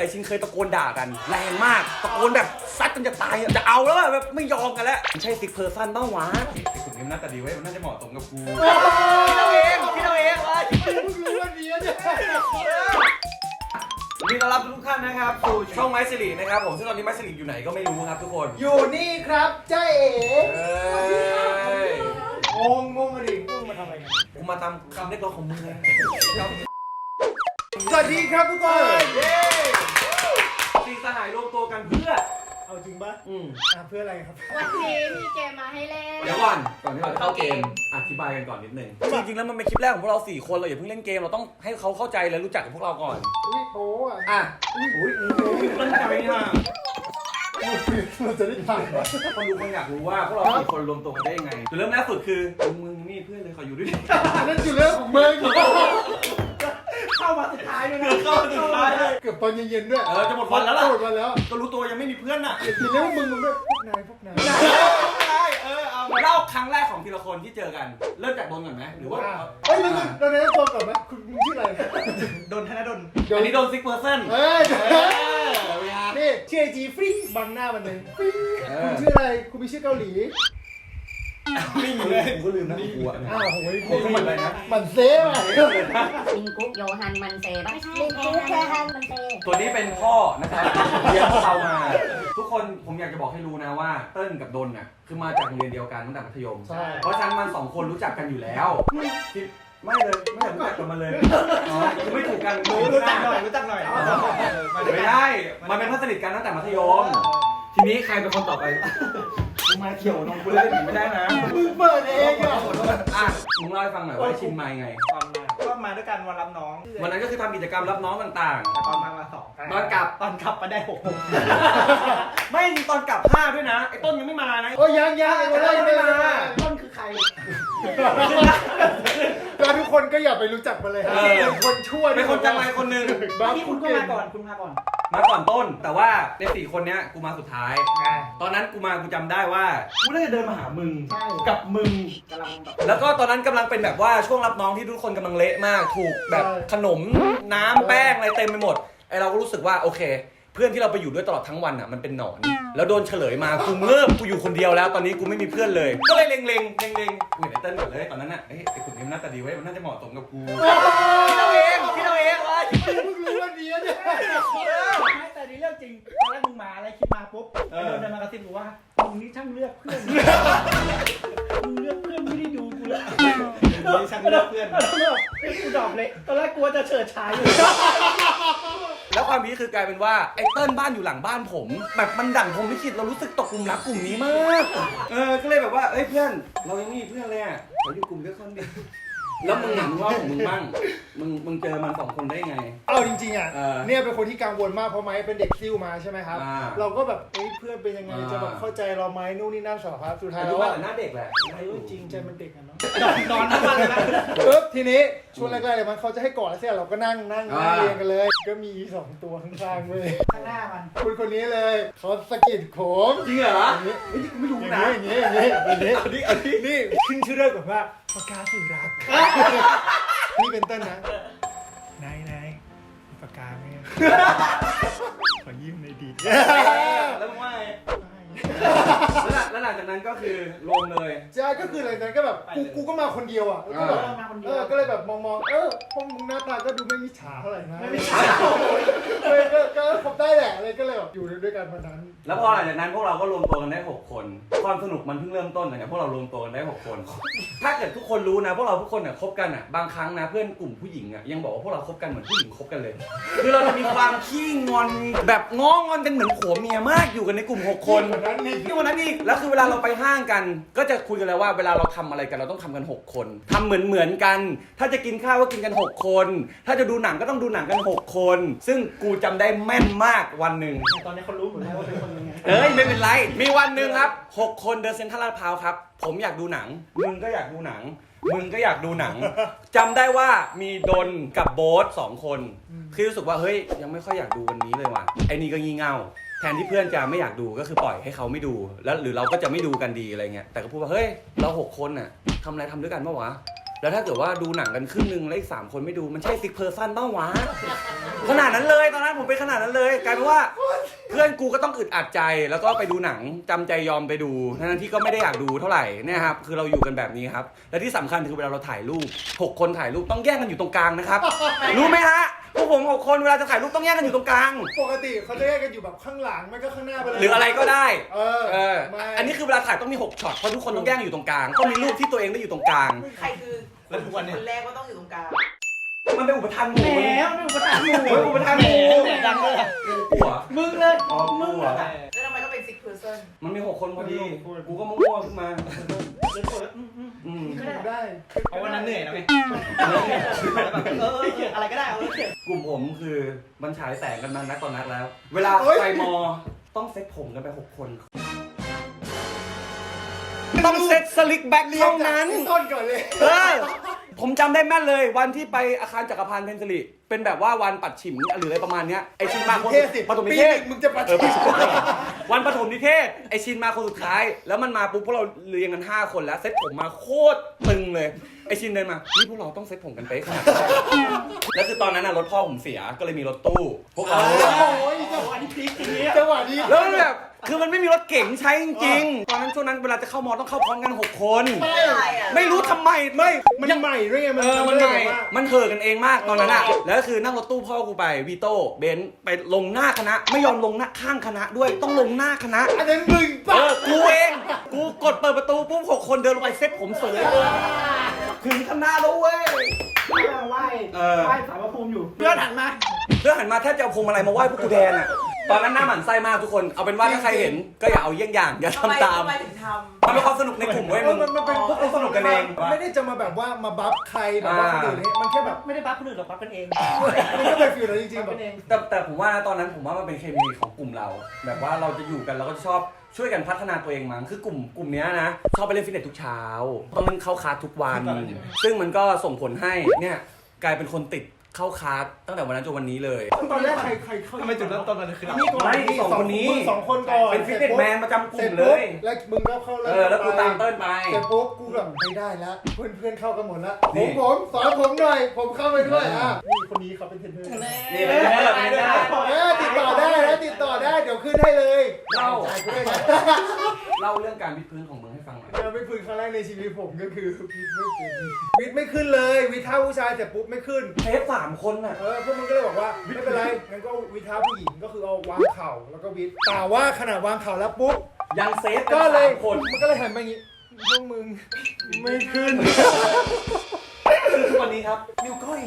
ไอชินเคยตะโกนด่ากันแรงมากตะโกนแบบซัดจนจะตายจะเอาแล้วแบบไม่ยอมกันแล้วมันใช่ซิกเพอร์ซันบ้างวะไอ้กลุ่มนี้มันน่าจะดีเว้ยมันน่าจะเหมาะสมกับกูคิดเอาเองเลยมึงรู้วันนี้เนี่ย วันนี้ต้อนรับทุกท่านนะครับสู่ช่องไม้สิรินะครับผมซึ่งตอนนี้ไม้สิริอยู่ไหนก็ไม่รู้ครับทุกคน อยู่นี่ครับเจ้าเอ๋ งงมาดิงงมาทำอะไรกัน กูมาตามคำเรียกร้องของมึงเลย สวัสดีครับทุกคนเย้ สี่สหายรวมตัวกันเพื่อ เอาจริงปะเพื่ออะไรครับ วันนี้มีเกมมาให้เล่น เดี๋ยวก่อนที่เราจะเข้าเกมอธิบายกันก่อนนิดนึงจริงๆแล้วมันเป็นคลิปแรกของพวกเรา4คนเราอย่าเพิ่งเล่นเกมเราต้องให้เขาเข้าใจและรู้จักกับพวกเราก่อน อุ้ยโป๊อ่ะ อ่ะอุ้ยตั้งใจนี่ฮะ เราจะได้ผ่านวะ คนดูคนอยากรู้ว่าพวกเรา4คนรวมตัวกันได้ยังไงจุดเริ่มแรกสุดคือมึงนี่เพื่อนเลยขออยู่ด้วย นั่นจุดเริ่มของมึง เข้ามาสุดท้ายด้วยนะเข้ามาสุดท้ายเลย เกือบตอนเย็นๆด้วย จะหมดวันแล้วล่ะ หมดวันแล้ว ก็รู้ตัวยังไม่มีเพื่อนน่ะ ทีเรียกว่ามึงด้วยพวกนายเอาเล่าครั้งแรกของทีละคนที่เจอกันเริ่มจากโดนก่อนไหมหรือว่า เฮ้ยเราแนะนำตัวก่อนไหมคุณชื่ออะไร โดนธนดลอันนี้โดนซิกเปอร์เซนต์นี่ชื่อไอจีฟรีบังหน้ามันเลยฟรีคุณชื่ออะไรคุณมีชื่อเกาหลี ไม่มีเลยกูลืมนะกูอ่ะ อ้าวโหย กูมันอะไรนะ มันเซ่อะ มินกุ๊กโยฮันมันเซปะ ไม่ใช่ มินกุ๊กโยฮันมันเซ ตัวนี้เป็นพ่อนะครับเรียนพวกเรามาทุกคนผมอยากจะบอกให้รู้นะว่าเติ้ลกับดนน่ะคือมาจากโรงเรียนเดียวกันตั้งแต่มัธยม ใช่ เพราะฉะนั้นมัน2คนรู้จักกันอยู่แล้วคิดไม่เลยไม่อยากรู้จักกันมาเลยอ๋อไม่ถูกกัน รู้จักหน่อยไม่ได้มันเป็นเพื่อนสนิทกันตั้งแต่มัธยมทีนี้ใครเป็นคนต่อไปกูมาเขี่ยวน้องกูเล่นไม่ได้นะ มึงเปิดเองอ่ะ อ่ะมึงเล่าให้ฟังหน่อยว่าชินมายังไง ตอนมาก็มาด้วยกันวันรับน้อง วันนั้นก็คือทำกิจกรรมรับน้องต่าง แต่ตอนมาสอง ๆตอนกลับ ตอนขับมาได้หก ไม่มีตอนกลับ5ด้วยนะไอ้ต้นยังไม่มานะ โอ้ยยังไอ้คนแรกไม่มา ต้นคือใคร แล้วทุกคนก็อย่าไปรู้จักมันเลยครับเป็นคนชั่ว เป็นคนจังไรคนหนึ่ง บ้า ที่คุณก็มาก่อนคุณมาก่อน มาก่อนต้นแต่ว่าใน4คนเนี้ยกูมาสุดท้าย ตอนนั้นกูจำได้ว่ากูน่าจะเดินมาหามึง ใช่ กับมึง กำลังแบบ แล้วก็ตอนนั้นกำลังเป็นแบบว่าช่วงรับน้องที่ทุกคนกำลังเละมากถูกแบบขนมน้ำแป้งอะไรเต็มไปหมดไอเราก็รู้สึกว่าโอเค เพื่อนที่เราไปอยู่ด้วยตลอดทั้งวันอ่ะมันเป็นหนอนแล้วโดนเฉลยมากูเงิบกูอยู่คนเดียวแล้วตอนนี้กูไม่มีเพื่อนเลยก็เลยเล็งกูเห็นไอ้เติ้ลก่อนเลยตอนนั้นอ่ะไอ้กลุ่มนี้มันน่าจะดีเว้ยมันน่าจะเหมาะสมกับกูคิดเอาเองเลย มึงรู้วันนี้เนี่ย ไม่แต่นี่เรื่องจริงตอนแรกมึงมาอะไรคิดมาปุ๊บเดินมากระซิบกูว่ามึงนี่ช่างเลือกเพื่อนมึงเลือกเพื่อนไม่ได้ดูกูเลยนี่ช่างเลือกเพื่อนกูดรอปเลยตอนแรกกูจะเฉิดฉายอยู่ แล้วความพีคคือกลายเป็นว่าไอ้เติ้ลบ้านอยู่หลังบ้านผมแบบมันดั่งผมไม่คิดเรารู้สึกตกกลุ่มรักกลุ่มนี้มากก็เลยแบบว่าเอ้ยเพื่อนเรายังไม่มีเพื่อนเลยอ่ะขออยู่กลุ่มด้วยคนเดียวแล้วมึงมึงว่าของมึงบ้างมึงเจอมัน2คนได้ไง เอาจริงๆอ่ะ เออ เนี่ยเป็นคนที่กังวลมากเพราะไม้เป็นเด็กซิ่วมาใช่ไหมครับ เราก็แบบเอ้ยเพื่อนเป็นยังไงจะแบบเข้าใจเราไหมนู่นนี่นั่นสารพัดสุดท้าย แต่ แล้ ดู ว ว่า ว่า หน้าเด็กแหละ ไอ้จริงใจมันเด็กอะเนาะ นอนทั้งวันเลยนะ ทีนี้ช่วงแรกๆเลยมันเขาจะให้กอดแล้วเสร็จเราก็นั่งเรียงกันเลย ก็มี2ตัวข้างๆเว้ย ข้างหน้ามัน คุณคนนี้เลยเขาสะกิดผม จริงเหรอ อย่างนี้ เฮ้ยกูไม่รู้นะ อย่างนี้นี่ขึ้นชื่อเรื่องก่อนว่าปากกาสื่อรักนี่เป็นต้นนะนายปากกาไหมขอยิ้มในดี แล้วมึงว่าไงแล้วหลังจากนั้นก็คือลงเลย ใช่ก็คือหลังจากนั้นก็แบบกูก็มาคนเดียวอ่ะแล้วก็แบบ มาคนเดียว ก็เลยแบบมองพวกมึงหน้าตาก็ดูไม่มีฉาเท่าไหร่นะ ไม่ใช่ ก็คบได้แหละอะไรก็เลยแบบอยู่ด้วยกันวันนั้น แล้วพอหลังจากนั้นพวกเราก็รวมตัวกันได้6คนความสนุกมันเพิ่งเริ่มต้นเนี่ยพวกเรารวมตัวกันได้6คนถ้าเกิดทุกคนรู้นะพวกเราทุกคนเนี่ยคบกันอ่ะบางครั้งนะเพื่อนกลุ่มผู้หญิงอ่ะยังบอกว่าพวกเราคบกันเหมือนผู้หญิงคบกันเลย คือเราจะมีความขี้งอนแบบง้องอนกันเหมือนผัวเมียมากอยู่กันในกลุ่ม6คน วันนั้นนี่ นี่วันนั้นอีกแล้วคือเวลาเราไปห้างกัน ก็จะคุยกันแล้วว่าเวลาเราทำอะไรกันเราต้องทำกัน6คนทำเหมือนกัน ถ้าจะกินข้าวก็กินกัน6คนถ้าจะดูหนังก็ต้องดูหนังกัน6คนซึ่งกูจำได้แม่นมากวันหนึ่ง ตอนนี้เขารู้หมดแล้วว่าเป็นคนยังไง เอ้ยไม่เป็นไรมีวันหนึ่งครับ6คนเดินเซ็นทรัลลาดพร้าวครับผมอยากดูหนังมึงก็อยากดูหนังมึงก็อยากดูหนังจำได้ว่ามีดนกับโบ๊ท2คนคือรู้สึกว่าเฮ้ยยังไม่ค่อยอยากดูวันนี้เลยว่ะไอ้นี่ก็งี่เง่าแทนที่เพื่อนจะไม่อยากดูก็คือปล่อยให้เขาไม่ดูแล้วหรือเราก็จะไม่ดูกันดีอะไรเงี้ยแต่ก็พูดว่าเฮ้ยเรา6คนน่ะทำอะไรทำด้วยกันปะวะ แล้วถ้าเกิดว่าดูหนังกันครึ่งนึงแล้วอีก3คนไม่ดูมันใช่ซิกเพอร์ซันบ้างวะขนาดนั้นเลยตอนนั้นผมเป็นขนาดนั้นเลยกลายเป็นว่าเพื่อนกูก็ต้องอึดอัดใจแล้วก็ไปดูหนังจำใจยอมไปดูทั้งที่ก็ไม่ได้อยากดูเท่าไหร่เนี่ยครับคือเราอยู่กันแบบนี้ครับและที่สำคัญคือเวลาเราถ่ายรูป6คนถ่ายรูปต้องแย่งกันอยู่ตรงกลางนะครับรู้ไหมฮะพวกผม6คนเวลาจะถ่ายรูปต้องแย่งกันอยู่ตรงกลาง ปกติเขาจะแยกกันอยู่แบบข้างหลังไม่ก็ข้างหน้าไปเลย หรืออะไรก็ได้ ไม่ อันนี้คือเวลาถ่ายต้องมี6ช็อตเพราะทุกคนต้องแย่งอยู่ตรงกลางต้องมีรูปที่ตัวเองได้อยู่ตรงกลาง ใครคือคนแรกก็ต้องอยู่ตรงกลาง มันเป็นอุปทานห แห มู่ มไม่อุปทานหมู่ อุปทานหมู่ แหมดังเลยอะ หัว มึงเลย อ๋อกูเหรอ แล้วทำไมก็เป็นซิกเพอร์เซน มันมี6คนพอดีกูก็มั่วๆขึ้นมา ได้ เอาวันนั้นเหนื่อยนะเว้ยอะไรก็ได้เอาเขียน กลุ่มผมคือมันฉายแสงกันมานักต่อนักแล้ว เวลาไปมอต้องเซ็ตผมกันไป6คนต้องเซ็ตสลิกแบ็คเท่านั้น ต้นก่อนเลย ผมจำได้แม่นเลยวันที่ไปอาคารจักรพันธ์เพนซิลิเป็นแบบว่าวันปัดฉิมหรืออะไรประมาณเนี้ยไอชินมาคน ปฐมนิเทศ มึงจะปัด วันปฐมนิเทศไอชินมาคนสุดท้ายแล้วมันมาปุ๊บพวกเราเรียงกัน5คนแล้วเซ็ตผมมาโคตรตึงเลยไอชินเดินมานี่พวกเราต้องเซ็ตผมกันเป๊ะขนาดนี้แล้วคือตอนนั้นรถพ่อผมเสียก็เลยมีรถตู้พวกเรา โอ้ย อันนี้พีคจริงเนี่ย จังหวะนี้ แล้วแบบคือมันไม่มีรถเก๋งใช้จริงๆตอนนั้นช่วงนั้นเวลาจะเข้ามอต้องเข้าพร้อมกัน6คน อะไรอ่ะ ไม่รู้ทำไมไม่ มันใหม่ด้วยไง มันใหม่มันเห่อกันเองมากตอนนั้นอ่ะแล้วก็คือนั่งรถตู้พ่อกูไปวีโต้เบนซ์ไปลงหน้าคณะไม่ยอมลงหน้าข้างคณะด้วยต้องลงหน้าคณะ อันนั้นมึงป่ะ กูเองกูกดเปิดประตูปุ๊บ6คนเดินลงไปเซ็ตผมเสยเลยถึงคณะแล้วเว้ย ไหว้สารพระภูมิอยู่เพื่อนหันมา เพื่อหันมาแทบจะเอาพวงมาลัยมาไหว้พวกกูแทนอ่ะตอนนั้นหน้าหมั่นไส้มากทุกคนเอาเป็นว่าถ้าใครเห็นก็อย่าเอาเยี่ยงอย่างอย่าทำตาม ทำไมถึงท มันเป็นความสนุกในกลุ่มเว้ยมึง มันเป็น พวกเราสนุกกันเอง ไม่ได้จะมาแบบว่ามาบัฟใครแบบว่าคนอื่นมันแค่แบบ ไม่ได้บัฟคนอื่นหรอกบัฟกันเอง มันก็เป็นฟิลนั้นจริงๆ บัฟ แบบ กันเอง แต่ผมว่าตอนนั้นผมว่ามันเป็นเคมีของกลุ่มเรา แบบว่าเราจะอยู่กันเราก็จะชอบช่วยกันพัฒนาตัวเองมั้งคือกลุ่มเนี้ยนะชอบไปเล่นฟิตเนสทุกเช้าต้องเล่นเข้าคลาสทุกวันซึ่งมันก็ส่งผลให้เนี่ยกลายเป็นคนติดเข้าคลาสตั้งแต่วันนั้นจนวันนี้เลย ตอนแรกใครเข้า ทำไมจุดเริ่มต้นมันคือ นี่ก่อน ไม่2คนนี้ มึง2คนก่อน เป็นฟิตเนสแมนประจำกลุ่มเลย แล้วมึงก็เข้า แล้วกูตามเติ้ลไป เสร็จปุ๊บกูแบบไม่ได้แล้วเพื่อนเข้ากันหมดแล้ว นี่ ผมสอนผมหน่อยผมเข้าไปด้วยนี่คนนี้เขาเป็นเทรนเนอร์ นี่เลย ติดต่อได้นะติดต่อได้เดี๋ยวขึ้นให้เลย เล่า จ่ายกูด้วยนะ เล่าเรื่องการวิดพื้นของมึงให้ฟังหน่อย ไม่พื้นครั้งแรกในชีวิตผมก็คือวิทย์ไม่ขึ้นเลยวิทย์ท่าผู้ชายเสร็จปุ๊บไม่ขึ้น เทป3 คนน่ะ พวกมึงก็เลยบอกว่าไม่เป็นไรงั้นก็วิทย์ท่าผู้หญิงก็คือเอาวางเข่าแล้วก็วิทย์แต่ว่าขนาดวางเข่าแล้วปุ๊บ ยังเซฟ ก็เลย 3 คน มันก็เลยหันมาอย่างงี้พวกมึงไม่ขึ้น คือทุกวันนี้ครับนิ้วก้อย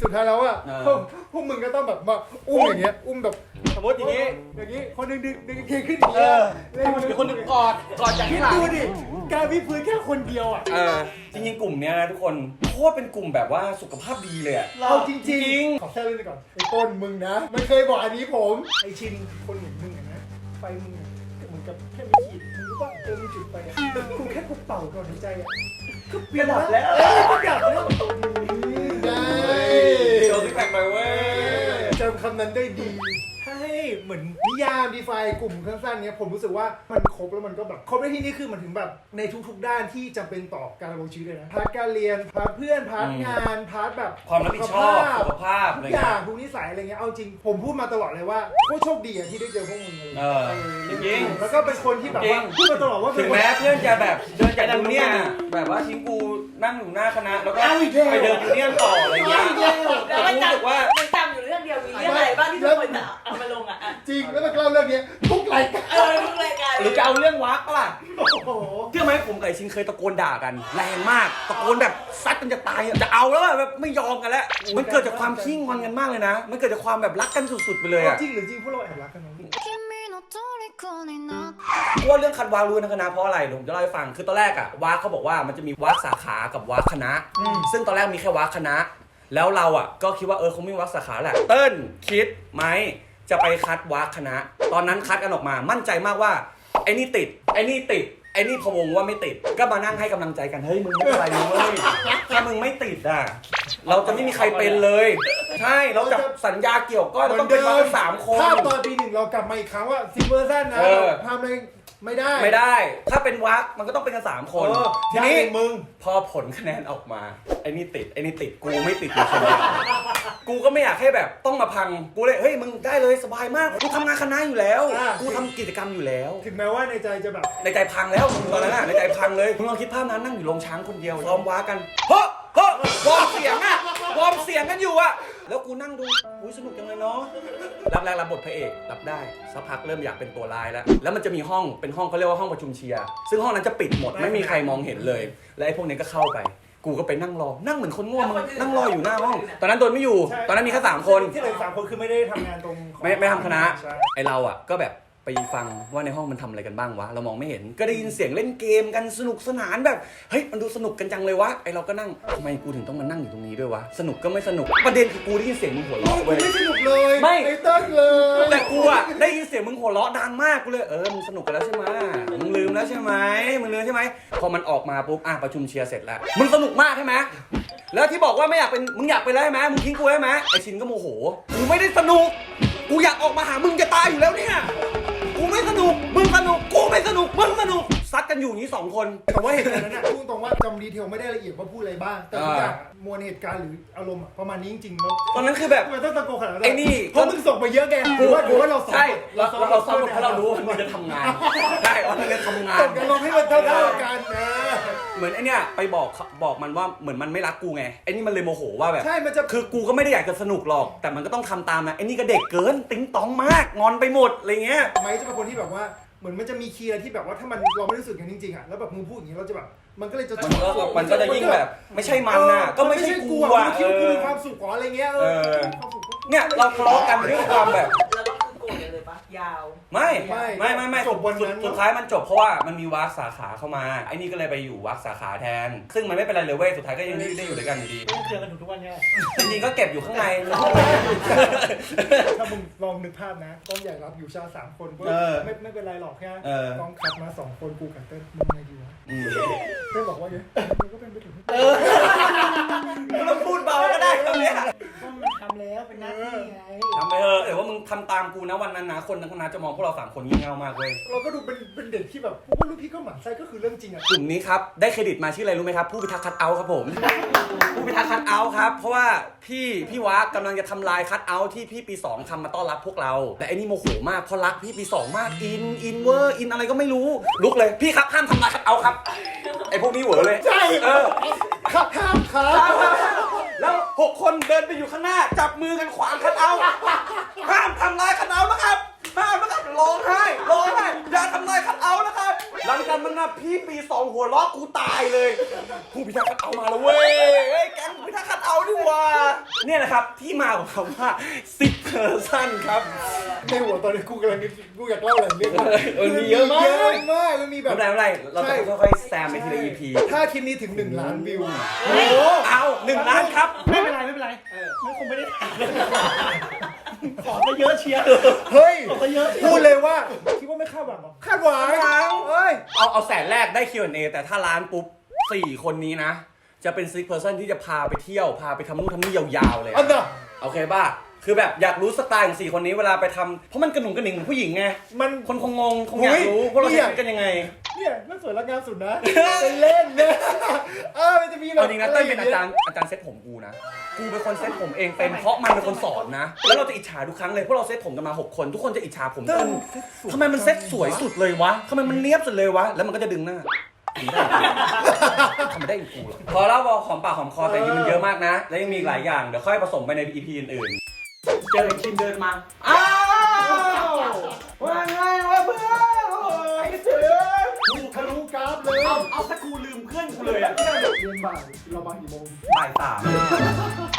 สุดท้ายแล้วอ่ะ เออ พวกมึงก็ต้องแบบมาอุ้มอย่างเงี้ยอุ้มแบบ สมมติอย่างนี้ อย่างงี้คนหนึงดึงเทขึ้นอย่างเงี้ย มีคนหนึงกอดจาก คิ ที่ ด หลัง ดูดิการวิดพื้นแค่คนเดียวอ่ะ จริงๆกลุ่มเนี้ยนะทุกคนโคตรเป็นกลุ่มแบบว่าสุขภาพดีเลยอะ เอาจริง จริง ขอแค่เรื่องนี้ก่อนไอ้ต้นมึงนะไม่เคยบอกอันนี้ผมไอ้ชินคนอย่างมึงอะนะไฟมึงอะเหมือนกับแค่ไม่ขีดมึงรู้ป่ะมึงจุดไฟอะกูแค่กูเป่าก่อนหายใจอะก็เปลี่ยนแล้วก็ดับแล้วได้ โชว์ซิกแพคหน่อยเว้ย จำคำนั้นได้ดีให้เหมือนนิยามดีไฟกลุ่มสั้นๆเนี้ยผมรู้สึกว่ามันครบแล้วมันก็แบบครบในที่นี้คือมันถึงแบบในทุกๆด้านที่จำเป็นต่อการดำรงชีวิตเลยนะพาร์ทการเรียนพาร์ทเพื่อนพาร์ทงานพาร์ทแบบ ความรับผิดชอบสุขภาพ ทุ อะไร กอ เงี้ ย่าย งทุกนิสัยอะไรเงี้ยเอาจริงผมพูดมาตลอดเลยว่าโคตรโชคดีอะที่ได้เจอพวกมึงเลย จริง แล้วก็เป็นคนที่แบบว่าพูดมาตลอดว่า ถึงแม้เพื่อนจะแบบเดินจากยูเนียนอะแบบว่าทิ้งกูนั่งอยู่หน้าคณะแล้วก็ไปเดินยูเนียนต่ออะไรเงี้ย แล้ว แต่ มัน รู้สึกว่า จำอยู่เรื่องเดียวมีเรื่องอะไรบ้างที่ทุกคนจะเอามาลงอ่ะ จริงแล้วมันเล่าเรื่องนี้ทุกรายการ ทุกรายการ หรือจะเอาเรื่องวักปะล่ะ โอ้โห เชื่อไหมผมกับไอ้ชินเคยตะโกนด่ากันแรงมากตะโกนแบบซัดกันจะตายอะจะเอาแล้วอะแบบไม่ยอมกันแล้วมันเกิดจากความขี้งอนกันมากเลยนะ มันเกิดจากความแบบรักกันสุดๆไปเลยอะ จริงหรือจริงพวกเราแอบรักกันเนาะ กูว่าเรื่องคัดวากรู้ทั้งคณะเพราะอะไรเดี๋ยวผมจะเล่าให้ฟังคือตอนแรกอะวากเขาบอกว่ามันจะมีวากสาขากับวากคณะซึ่งตอนแรกมีแค่วากคณะแล้วเราอะก็คิดว่าคงไม่มีวากสาขาแหละเติ้ลคิดไหมจะไปคัดวากคณะตอนนั้นคัดกันออกมามั่นใจมากว่าไอ้นี่ติดไอ้นี่ติดไอ้นี่พะวงว่าไม่ติดก็มานั่งให้กำลังใจกันเฮ้ยมึงไม่เป็นไรนะเว้ยถ้ามึงไม่ติดอ่ะเราจะไม่มีใครเป็นเลยใช่เราจะสัญญาเกี่ยวก้อยเราต้องเป็นมากัน3 คน ถ้าตอนปี 1เรากลับมาอีกครั้งว่าซิเวอร์ซันนะทำอะไร ไม่ได้ ไม่ได้ ถ้าเป็นวักมันก็ต้องเป็นกัน3 คน ทีนี้ มึง พอผลคะแนนออกมาไอ้นี่ติดไอ้นี่ติดกูไม่ติดอยู่คนเดียวกูก็ไม่อยากให้แบบต้องมาพังกูเลยเฮ้ยมึงได้เลยสบายมากกูทำงานคณะอยู่แล้วกูทำกิจกรรมอยู่แล้ว ถึงแม้ว่าในใจจะแบบ ในใจพังแล้วมึงตอนนั้นน่ะในใจพังเลยมึงลองคิดภาพนั้นนั่งอยู่โรงช้างคนเดียวซ้อมว้ากันเฮ้อเฮ้อวอร์มเสียงอะวอร์มเสียงกันอยู่อะแล้วกูนั่งดูอุ้ยสนุกจังเลยเนาะรับแรกรับบทพระเอกรับได้สักพักเริ่มอยากเป็นตัวร้ายแล้วแล้วมันจะมีห้องเป็นห้องเขาเรียกว่าห้องประชุมเชียร์ซึ่งห้องนั้นจะปิดหมดไม่มีใครมองเห็นเลยและไอ้พวกนี้ก็เข้าไปกูก็ไปนั่งรอนั่งเหมือนคนง่วงนั่งรออยู่หน้าห้องตอนนั้นโดนไม่อยู่ตอนนั้นมีแค่3 คน ที่เหลือ3 คนคือไม่ได้ทำงานตรง ไม่ทำคณะ ใช่ ไอเราอ่ะก็แบบไปฟังว่าในห้องมันทำอะไรกันบ้างวะเรามองไม่เห็นก็ได้ยินเสียงเล่นเกมกันสนุกสนานแบบเฮ้ยมันดูสนุกกันจังเลยวะไอเราก็นั่งทำไมกูถึงต้องมานั่งอยู่ตรงนี้ด้วยวะสนุกก็ไม่สนุกประเด็นคือกูได้ยินเสียงมึงหัวเราะ กู เว้ย ไม่สนุกเลย ไม่ ไอ้เติ้ลเลย แต่กูอ่ะได้ยินเสียงมึงหัวเราะดังมากกูเลยมึงสนุกกันแล้วใช่ไหมมึงลืมแล้วใช่ไหมมึงลืมใช่ไหมพอมันออกมาปุ๊บประชุมเชียร์เสร็จแล้วมึงสนุกมากใช่ไหมแล้วที่บอกว่าไม่อยากเป็นมึงอยากเป็นแล้วใช่ไหมมึงทิ้งกูใช่ไหมไอชินก็โมโหกูไม่ได้สนุกกูอยากออกมาหามึงจะตายอยู่แล้วเนี่ยกูไม่สนุกมึงสนุกกูไม่สนุกมึงสนุกซัดกันอยู่อย่างนี้2 คน แต่ว่าเหตุการณ์นั้นน่ะพูดตรงว่าจำดีเทลไม่ได้ละเอียดว่าพูดอะไรบ้างแต่ทุกอย่างมวลเหตุการณ์หรืออารมณ์อะประมาณนี้จริงๆแล้ว ตอนนั้นคือแบบ มันต้องตะโกนขนาดนั้น ไอ้นี่ เพราะมึงส่งไปเยอะแกหรือว่าเราซ้อม ใช่เราซ้อมเพราะเรารู้ว่ามันจะทำงานใช่ว่ามันจะทำงาน ส่งกันลงให้มันเท่าๆกันนะ เหมือนไอเนี้ยไปบอกมันว่าเหมือนมันไม่รักกูไงไอ้นี่มันเลยโมโหว่าแบบ ใช่มันจะ คือกูก็ไม่ได้อยากจะสนุกหรอกแต่มันก็ต้องทำตามนะไอ้นี่ก็เด็กเกินติ๊งตองมากงอนไปหมดอะไรเงี้ย ไม้จะเป็นคนที่แบบว่าเหมือนมันจะมีคีย์อะไรที่แบบว่าถ้ามันเราไม่รู้สึกอย่างจริงๆอ่ะแล้วแบบมึงพูดอย่างนี้เราจะแบบมันก็เลยจะ มันก็จะยิ่งแบบไม่ใช่มันน่ะก็ไม่ใช่กู อ่ะ อ่ะ คิดว่ากูมีความสุขกว่าอะไรเงี้ยความสุข เนี่ยเราทะเลาะกันด้วยความแบบ แล้วก็คือโกรธกันเลยปะยาว ไม่ จบวันนั้น สุดท้ายมันจบเพราะว่ามันมีวากสาขาเข้ามาไอ้นี่ก็เลยไปอยู่วากสาขาแทน ซึ่งมันไม่เป็นไรเลยเว้ยสุดท้ายก็ยังได้อยู่ด้วยกันอยู่ดี ต้องเคลียร์กันถึงทุกวันเนี้ย จริงๆก็เก็บอยู่ข้างใน ถ้ามึงลองนึกภาพนะกล้องใหญ่รับอยู่ชา3 คนไม่เป็นไรหรอกแค่กล้องคัดมา2 คนกูกับเต้นมึงไงดีวะเต้นบอกว่าไงมันก็เป็นไปถึง ไม่ต้องพูดเบาก็ได้ตรงเนี้ย ก็มันทำแล้วเป็นหน้าที่ไง ทำไปเถอะแต่ว่ามึงทำตามกูนะวันนั้นนะคนทั้งคณะจะมองพวกเรา3 คนงี่เง่ามากเว้ย เราก็ดูเป็นเด็กที่แบบพวกลูกพี่ก็หมั่นไส้ก็คือเรื่องจริงอ่ะ กลุ่มนี้ครับได้เครดิตมาชื่ออะไรรู้ไหมครับผู้พิทักษ์คัทเอาท์ครับผม ผู้พิทักษ์คัทเอาท์ครับเพราะว่าพี่วากำลังจะทำลายคัทเอาท์ที่พี่ปี2ทำมาต้อนรับพวกเราแต่ไอ้นี่โมโหมากเพราะรักพี่ปี2มากอินเวอร์อินอะไรก็ไม่รู้ลุกเลยพี่ครับห้ามทำลายคัทเอาท์ครับไอ้พวกนี้เหวอเลย ใช่ ครับ แล้ว6 คนเดินไปอยู่ข้างหน้าจับมือกันขวางคัทเอาท์ห้ามทำลายคัทเอาท์นะครับห้ามนะครับร้องไห้อย่าทำลายคัทเอาท์นะครับหลังจากนั้นนะพี่ปี2หัวล้อกูตายเลยผู้พิทักษ์คัทเอาท์มาแล้วเว้ยแก๊งผู้พิทักษ์คัทเอาท์นี่หว่าเนี่ยนะครับที่มาของคำว่าซิกเพอร์ซันครับ ในหัวตอนนี้กูกำลังนึกกูอยากเล่าอะไรเรื่อง มีเยอะมาก มันมีแบบ ไม่เป็นไรเราจะค่อยๆแซมไปทีละ EP ถ้าคลิปนี้ถึง1 ล้านวิว โอ้เอา1 ล้านครับ ไม่เป็นไรไม่คงไม่ได้ถามขอไปเยอะเชียร์ เฮ้ย ขอไปเยอะ พูดเลยว่าคิดว่าไม่คาดหวังหรอคาดหวังเฮ้ย เอาแสนแรกได้ Q&A แต่ถ้าล้านปุ๊บ4 คนนี้นะจะเป็นซิกเพอร์ซันที่จะพาไปเที่ยวพาไปทำนู่นทำนี่ยาวๆเลย อันน่ะ โอเคป่ะคือแบบอยากรู้สไตล์ของ4 คนนี้เวลาไปทำเพราะมันกระหนุ่งกระหนิ่งเหมือนผู้หญิงไง มัน คนคงงงคงอยากรู้ว่าเราจะกันยังไง เนี่ยน่าสวยรักงามสุดนะเป็นเล่นนะมันจะมีแบบ เอาจริงนะเต้ยเป็นอาจารย์เซ็ตผมกูนะกูเป็นคนเซ็ตผมเองเป็นเพราะมันเป็นคนสอนนะแล้วเราจะอิจฉาทุกครั้งเลยพวกเราเซ็ตผมกันมา6 คนทุกคนจะอิจฉาผมเต้นทำไมมันเซ็ตสวยสุดเลยวะทำไมมันเนียบสุดเลยวะแล้วมันก็จะดึงหน้าทำไม่ได้อีกกูหรอกพอแล้วพอหอมปากหอมคอแต่จริงมันเยอะมากนะแล้วยังมีอีกหลายอย่างเดี๋ยวค่อยผสมไปใน EP อื่นๆเจอคิมเดินมาอ้าวว่าไงวะเพื่อนไอ้เสือ กูทะลุกราฟเลย เอาถ้ากูลืมเพื่อนกูเลยอะ เรียนบ่ายเรามากี่โมง บ่าย 3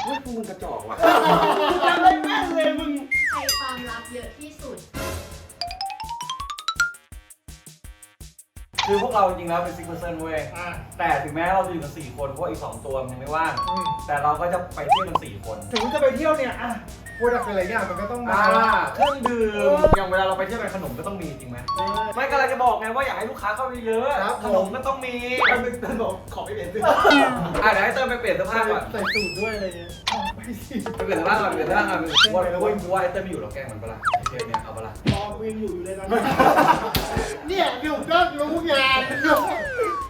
เฮ้ยกูมึงกระจอกว่ะ จำได้แม่นเลยมึง ใครความลับเยอะที่สุด คือพวกเราจริงๆแล้วเป็นซิกเปอร์เซนเว้ยแต่ถึงแม้เราจะอยู่กัน4 คนเพราะอีก2 ตัวมันยังไม่ว่างแต่เราก็จะไปเที่ยวกัน4 คน ถึงจะไปเที่ยวเนี่ยโปรดักต์หลายอย่างมันก็ต้องมา เครื่องดื่มอย่างเวลาเราไปเที่ยวกันขนมก็ต้องมีจริงไหมไม่ก็เลยจะบอกไงว่าอยากให้ลูกค้าเข้าเยอะขนมก็ต้องมี ท่านบอกขอไปเปลี่ยนเสื้อ เดี๋ยวให้เติมไปเปลี่ยนเสื้อผ้าก่อน ใส่สูทด้วยอะไรเงี้ยไปสิ ไปเปลี่ยนเสื้อผ้าก่อนเปลี่ยนเสื้อผ้าก่อนว่าไอ้เติมไม่อยู่เราแกล้งมันปะล่ะ โอเคเอาปะล่ะ รอกูยังอยู่เลยตอนนี้ เนี่ยพี่ผมก็รู้งาน